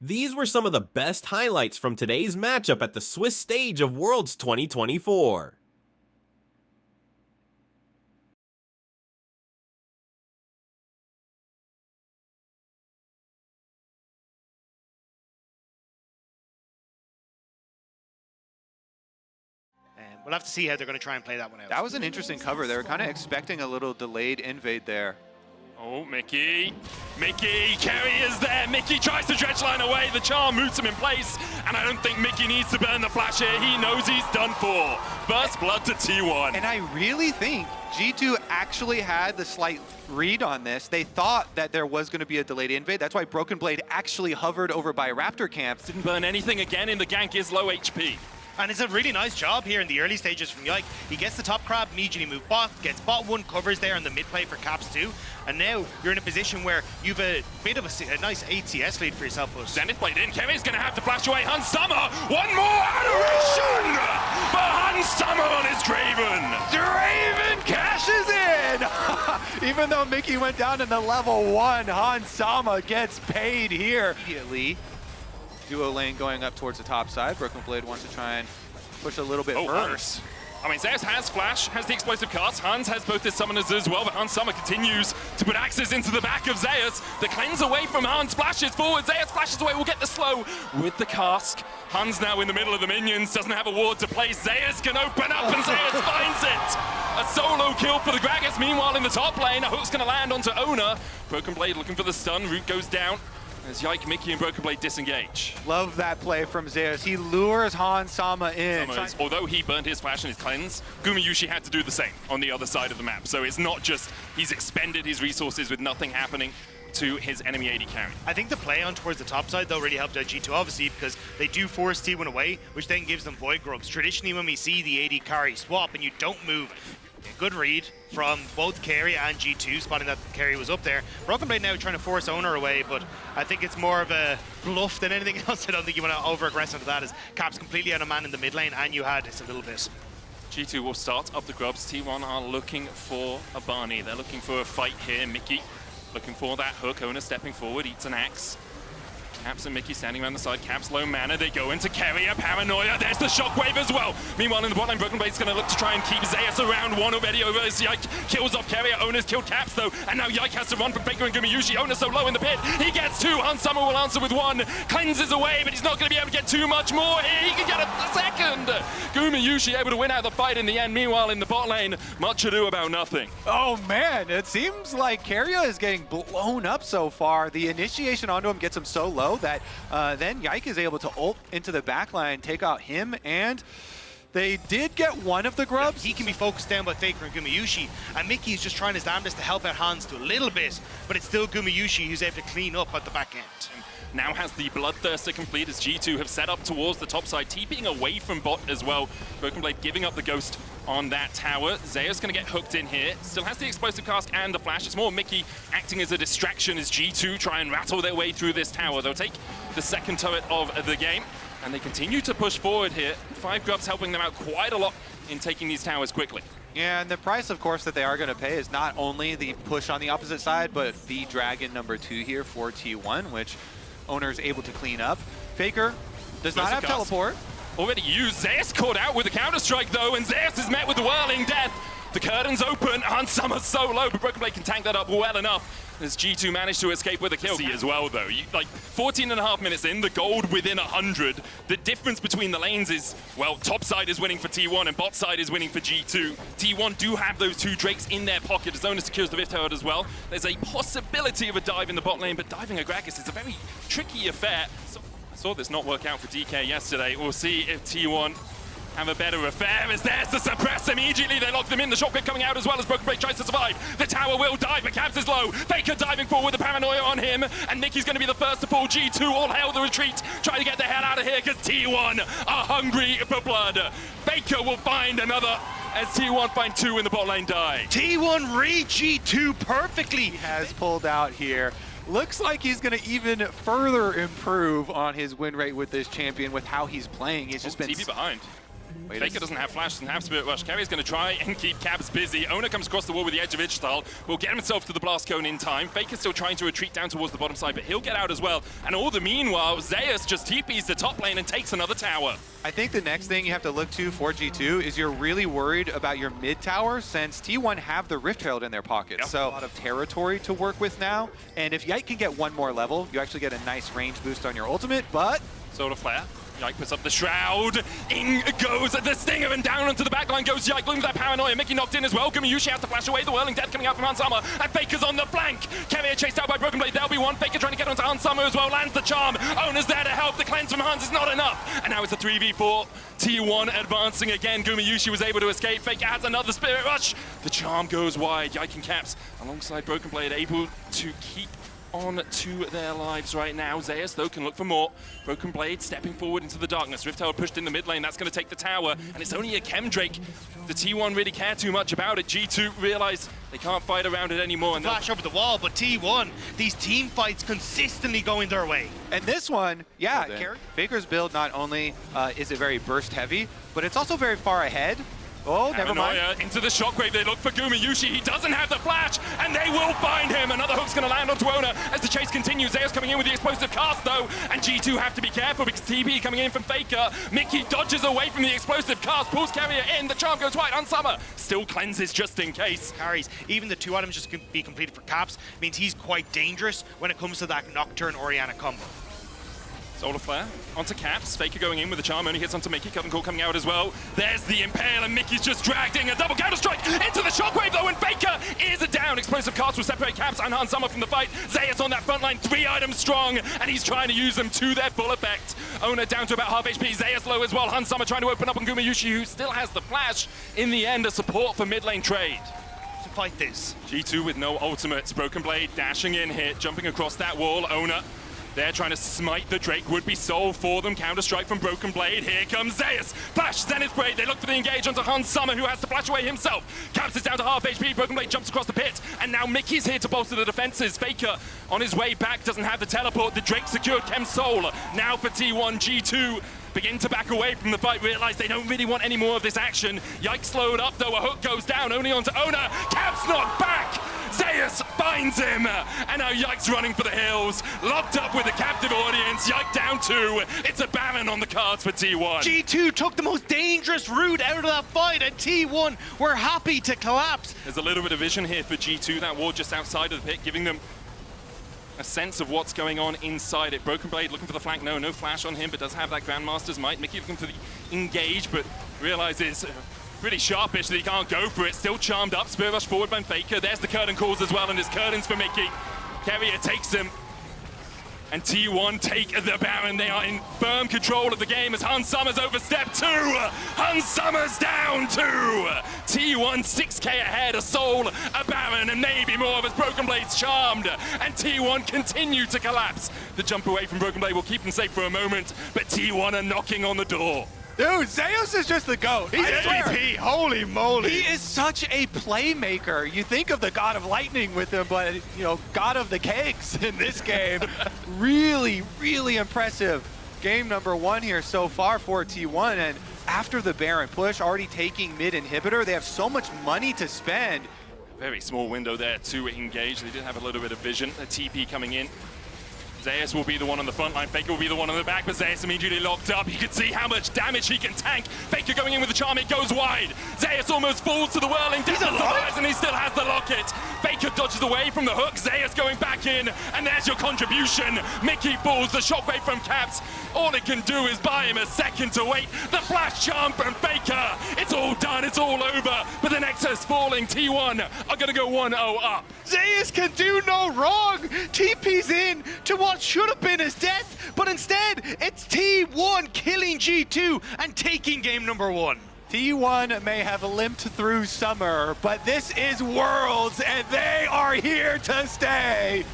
These were some of the best highlights from today's matchup at the Swiss stage of Worlds 2024. And we'll have to see how they're going to try and play that one out. That was an interesting cover. They were kind of expecting a little delayed invade there. Oh, Mickey. Kerry is there. Mickey tries to dredge line away. The charm moots him in place. And I don't think Mickey needs to burn the flash here. He knows he's done for. First blood to T1. And I really think G2 actually had the slight read on this. They thought that there was going to be a delayed invade. That's why Broken Blade actually hovered over by Raptor camp. Didn't burn anything again, and the gank is low HP. And it's a really nice job here in the early stages from Yike. He gets the top crab, immediately move bot, gets bot one, covers there on the mid play for Caps 2. And now you're in a position where you've a bit of a nice 8 CS lead for yourself. Zenith played in. Kerry's going to have to flash away Hans Summer. One more adoration for Hans Summer on his Draven. Draven cashes in! Even though Mickey went down in the level 1, Hans Sama gets paid here. Immediately. Duo lane going up towards the top side. Broken Blade wants to try and push a little bit further. I mean, Zeus has flash, has the explosive cast. Hans has both his summoners as well, but Hans Summer continues to put axes into the back of Zeus. The cleanse away from Hans flashes forward. Zeus flashes away, will get the slow with the cask. Hans now in the middle of the minions, doesn't have a ward to place. Zeus can open up and Zeus finds it. A solo kill for the Gragas. Meanwhile, in the top lane, a hook's gonna land onto Ona. Broken Blade looking for the stun, root goes down. As Yike, Mickey, and Broken Blade disengage. Love that play from Zeus. He lures Hans Sama in. Although he burned his flash and his cleanse, Gumayushi had to do the same on the other side of the map. So it's not just he's expended his resources with nothing happening to his enemy AD carry. I think the play on towards the top side though really helped out G2 obviously because they do force T1 away, which then gives them Void Grubs. Traditionally when we see the AD carry swap and you don't move, a good read from both Carry and G2, spotting that Carry was up there. Broken Blade now trying to force Owner away, but I think it's more of a bluff than anything else. I don't think you want to over-aggress onto that as Cap's completely out of man in the mid lane and you had it's a little bit. G2 will start up the grubs. T1 are looking for a Barney. They're looking for a fight here. Mickey looking for that hook. Owner stepping forward, eats an axe. Caps and Mickey standing around the side. Caps low mana. They go into Carrier. Paranoia. There's the shockwave as well. Meanwhile, in the bot lane, Broken Blade's going to look to try and keep Zeus around. One already over as Yike kills off Carrier. Owner's killed Caps though. And now Yike has to run from Faker and Gumayushi. Owner so low in the pit. He gets two. Hans Summer will answer with one. Cleanses away, but he's not going to be able to get too much more here. He can get a second. Gumayushi able to win out the fight in the end. Meanwhile, in the bot lane, much ado about nothing. Oh man, it seems like Carrier is getting blown up so far. The initiation onto him gets him so low that then Yike is able to ult into the backline, take out him, and they did get one of the grubs. He can be focused down by Faker and Gumayushi, and Mickey's just trying his damnedest to help out Hans to a little bit, but it's still Gumayushi who's able to clean up at the back end. Now has the Bloodthirster complete as G2 have set up towards the top side, TPing away from bot as well. Broken Blade giving up the ghost on that tower. Zeus going to get hooked in here. Still has the explosive cast and the flash. It's more Mickey acting as a distraction as G2 try and rattle their way through this tower. They'll take the second turret of the game, and they continue to push forward here. 5 grubs helping them out quite a lot in taking these towers quickly. And the price, of course, that they are going to pay is not only the push on the opposite side, but the Dragon number 2 here for T1, which Owner's able to clean up. Faker does not have teleport. Already used. Zeus caught out with a counter-strike though, and Zeus is met with the whirling death. The curtains open, Hans Summer's so low, but Broken Blade can tank that up well enough as G2 managed to escape with a kill. As well though, like 14.5 minutes in, the gold within 100. The difference between the lanes is, well, top side is winning for T1 and bot side is winning for G2. T1 do have those 2 Drakes in their pocket as Owner secures the Rift Herald as well. There's a possibility of a dive in the bot lane, but diving a Gragas is a very tricky affair. So I saw this not work out for DK yesterday. We'll see if T1 have a better affair as there's to suppress immediately. They lock them in. The shotgun coming out as well as Broken Blade tries to survive. The tower will dive, but Cabs is low. Faker diving forward, the paranoia on him, and Mickey's going to be the first to fall. G2 all hail the retreat. Try to get the hell out of here because T1 are hungry for blood. Faker will find another as T1 find 2 in the bot lane die. T1 read G2 perfectly. He has pulled out here. Looks like he's going to even further improve on his win rate with this champion with how he's playing. He's just been TP behind. Faker doesn't have flash, doesn't have Spirit Rush. Carrier's going to try and keep Cabs busy. Ona comes across the wall with the edge of Ishtal. Will get himself to the blast cone in time. Faker's still trying to retreat down towards the bottom side, but he'll get out as well. And all the meanwhile, Zeus just TPs the top lane and takes another tower. I think the next thing you have to look to for G2 is you're really worried about your mid tower, since T1 have the Rift Herald in their pocket. Yep. So a lot of territory to work with now. And if Yike can get one more level, you actually get a nice range boost on your ultimate, but Solar Flare. Yike puts up the shroud. In goes the stinger, and down onto the backline goes Yike. Looking for that paranoia. Mickey knocked in as well. Gumayushi has to flash away. The whirling death coming out from Hansama. And Faker's on the flank. Carrier chased out by Broken Blade. There'll be one. Faker trying to get onto Hansama as well. Lands the charm. Ona's there to help. The cleanse from Hans is not enough. And now it's a 3v4. T1 advancing again. Gumayushi was able to escape. Faker has another Spirit Rush. The charm goes wide. Yike and Caps alongside Broken Blade able to keep on to their lives right now. Zeus, though, can look for more. Broken Blade stepping forward into the darkness. Rift Herald pushed in the mid lane. That's going to take the tower, and it's only a Chem Drake. The T1 really care too much about it. G2 realize they can't fight around it anymore. And Flash over the wall, but T1, these team fights consistently going their way. and this one, yeah, Faker's build not only is it very burst heavy, but it's also very far ahead. Oh, never mind. Into the shockwave, they look for Gumayushi. He doesn't have the flash, and they will find him. Another hook's going to land onto Ona as the chase continues. Zeus coming in with the explosive cast, though, and G2 have to be careful because TP coming in from Faker. Mickey dodges away from the explosive cast, pulls Carrier in. The charm goes wide on Summer. Still cleanses just in case. Carries. Even the 2 items just can be completed for Caps means he's quite dangerous when it comes to that Nocturne Orianna combo. Solar Flare onto Caps. Faker going in with the charm, only hits onto Mickey. Cut and Call coming out as well. There's the Impale, and Mickey's just dragged in a double counter strike into the shockwave though, and Faker is down. Explosive cast will separate Caps and Hans Summer from the fight. Zeus on that front line, 3 items strong, and he's trying to use them to their full effect. Ona down to about half HP. Zeus low as well. Hans Summer trying to open up on Gumayushi, who still has the flash. In the end, a support for mid lane trade. To fight this. G2 with no ultimates. Broken Blade dashing in here, jumping across that wall. Ona they're trying to smite the Drake, would be soul for them. Counter-strike from Broken Blade. Here comes Zeus. Flash, Zenith Blade. They look for the engage onto Hans Summer, who has to flash away himself. Caps is down to half HP. Broken Blade jumps across the pit. And now Mickey's here to bolster the defenses. Faker on his way back doesn't have the teleport. The Drake secured Chem Soul. Now for T1, G2 begin to back away from the fight, realize they don't really want any more of this action. Yike slowed up though, a hook goes down, only onto Ona. Caps knocked back! Zeus finds him! And now Yike's running for the hills, locked up with a captive audience. Yike down 2. It's a Baron on the cards for T1. G2 took the most dangerous route out of that fight, and T1 were happy to collapse. There's a little bit of vision here for G2, that ward just outside of the pit, giving them a sense of what's going on inside it. Broken Blade looking for the flank. No flash on him, but does have that Grandmaster's Might. Mickey looking for the engage, but realizes pretty sharpish that he can't go for it. Still charmed up. Spirit Rush forward by Faker. There's the curtain calls as well, and it's curtains for Mickey. Carrier takes him. And T1 take the Baron. They are in firm control of the game as Hans Summer's overstepped 2. Hans Summer's down 2. T1 6k ahead, a soul, a Baron, and maybe more of his Broken Blade's charmed. And T1 continue to collapse. The jump away from Broken Blade will keep them safe for a moment, but T1 are knocking on the door. Dude, Zeus is just the GOAT. He's MVP, holy moly. He is such a playmaker. You think of the God of Lightning with him, but, you know, God of the Kegs in this game. Really, really impressive. Game number 1 here so far for T1, and after the Baron push, already taking mid inhibitor, they have so much money to spend. Very small window there to engage. They did have a little bit of vision. A TP coming in. Zeus will be the one on the front line, Faker will be the one on the back, but Zeus immediately locked up. You can see how much damage he can tank. Faker going in with the charm, it goes wide. Zeus almost falls to the whirling death and he still has the locket. Faker dodges away from the hook, Zeus going back in, and there's your contribution. Mickey falls, the shockwave from Caps. All it can do is buy him a second to wait. The flash charm from Faker. It's all done, it's all over, but the Nexus falling. T1 are gonna go 1-0 up. Zeus can do no wrong. TP's in to what should have been his death, but instead it's T1 killing G2 and taking game number 1. T1 may have limped through summer, but this is Worlds, and they are here to stay.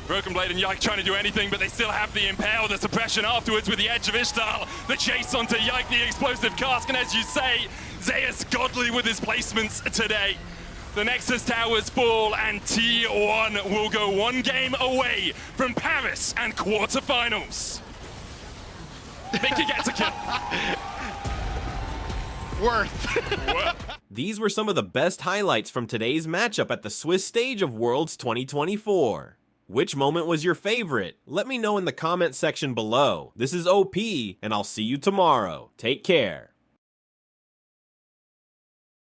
Broken Blade and Yike trying to do anything, but they still have the Impale, the suppression afterwards with the Edge of Ishtal, the chase onto Yike, the explosive cask, and as you say, Zeus godly with his placements today. The Nexus towers fall, and T1 will go 1 game away from Paris and quarterfinals. Mickey gets a kill. worth. These were some of the best highlights from today's matchup at the Swiss stage of Worlds 2024. Which moment was your favorite? Let me know in the comment section below. This is OP, and I'll see you tomorrow. Take care.